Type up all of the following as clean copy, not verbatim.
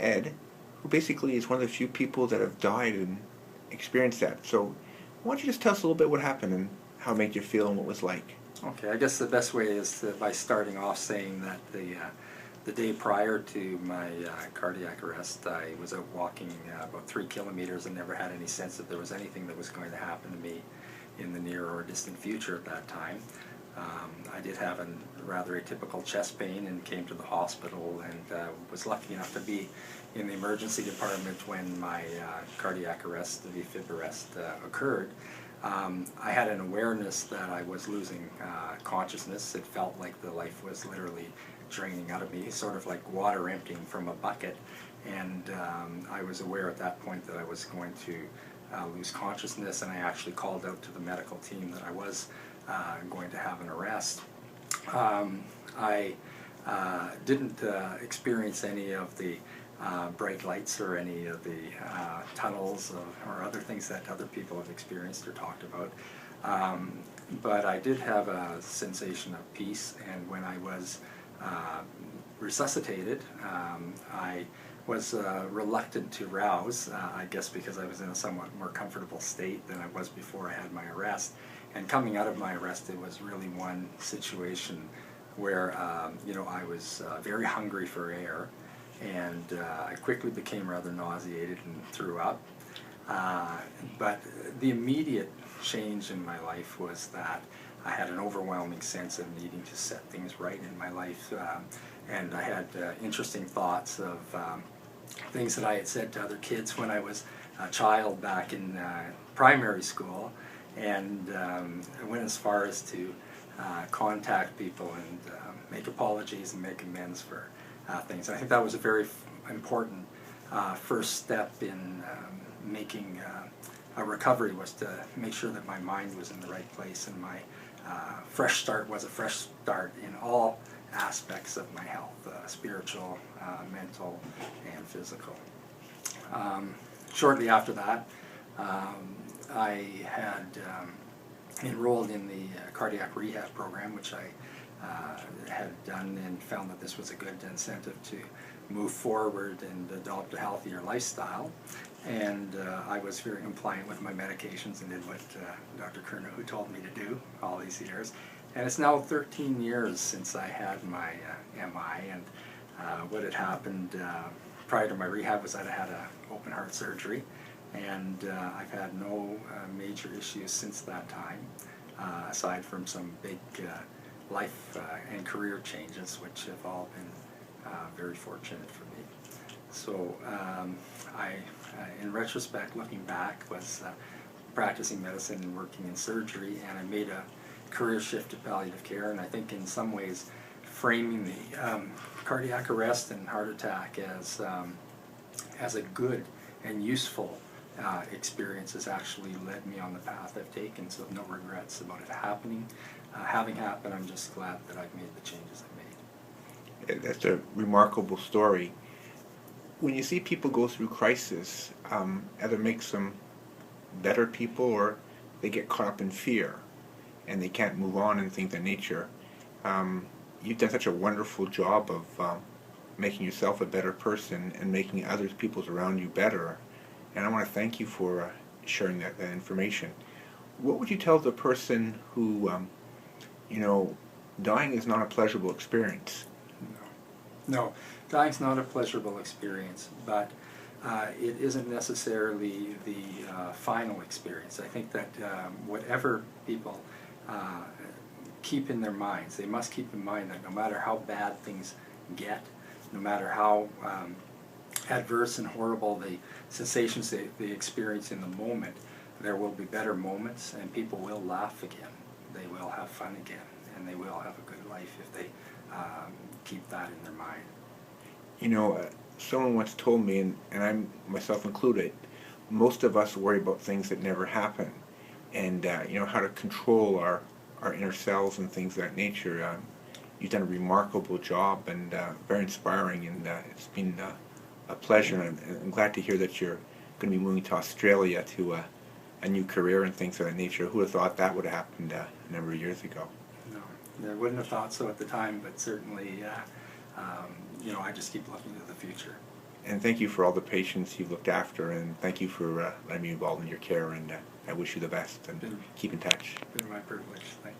Ed, who basically is one of the few people that have died and experienced that. So why don't you just tell us a little bit what happened and how it made you feel and what it was like? Okay, I guess the best way is by starting off saying that the day prior to my cardiac arrest, I was out walking about 3 kilometers and never had any sense that there was anything that was going to happen to me in the near or distant future at that time. I did have a rather atypical chest pain and came to the hospital and was lucky enough to be in the emergency department when my cardiac arrest, the VFib arrest, occurred. I had an awareness that I was losing consciousness. It felt like the life was literally draining out of me, sort of like water emptying from a bucket. And I was aware at that point that I was going to lose consciousness, and I actually called out to the medical team that I was going to have an arrest. I didn't experience any of the bright lights or any of the tunnels or other things that other people have experienced or talked about. But I did have a sensation of peace, and when I was resuscitated, I was reluctant to rouse, I guess because I was in a somewhat more comfortable state than I was before I had my arrest. And coming out of my arrest, it was really one situation where I was very hungry for air, and I quickly became rather nauseated and threw up. But the immediate change in my life was that I had an overwhelming sense of needing to set things right in my life, and I had interesting thoughts of things that I had said to other kids when I was a child back in primary school, and I went as far as to contact people and make apologies and make amends for things. And I think that was a very important first step in making a recovery, was to make sure that my mind was in the right place, and my fresh start was a fresh start in all aspects of my health, spiritual, mental, and physical. Shortly after that, I had enrolled in the cardiac rehab program, which I had done, and found that this was a good incentive to move forward and adopt a healthier lifestyle. And I was very compliant with my medications and did what Dr. Curnow told me to do all these years. And it's now 13 years since I had my MI, and what had happened prior to my rehab was that I had an open heart surgery, and I've had no major issues since that time, aside from some big life and career changes, which have all been very fortunate for me. So in retrospect, looking back, was practicing medicine and working in surgery, and I made a career shift to palliative care, and I think in some ways framing the cardiac arrest and heart attack as a good and useful experience has actually led me on the path I've taken, so no regrets about it happening. Having happened, I'm just glad that I've made the changes I've made. That's a remarkable story. When you see people go through crisis, either makes them better people or they get caught up in fear and they can't move on and things of nature. You've done such a wonderful job of making yourself a better person and making others, people around you, better. And I want to thank you for sharing that information. What would you tell the person who, dying is not a pleasurable experience? No, dying's not a pleasurable experience, but it isn't necessarily the final experience. I think that whatever people keep in their minds, they must keep in mind that no matter how bad things get, no matter how adverse and horrible the sensations they experience in the moment, there will be better moments, and people will laugh again. They will have fun again, and they will have a good life if they keep that in their mind. Someone once told me, and I'm myself included, most of us worry about things that never happen, and how to control our inner selves and things of that nature. You've done a remarkable job, and very inspiring, and it's been a pleasure, and I'm glad to hear that you're going to be moving to Australia to a new career and things of that nature. Who would have thought that would have happened a number of years ago? No, I wouldn't have thought so at the time, but certainly, I just keep looking to the future. And thank you for all the patients you've looked after, and thank you for letting me involved in your care, and I wish you the best, and keep in touch. It's been my privilege. Thank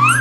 you.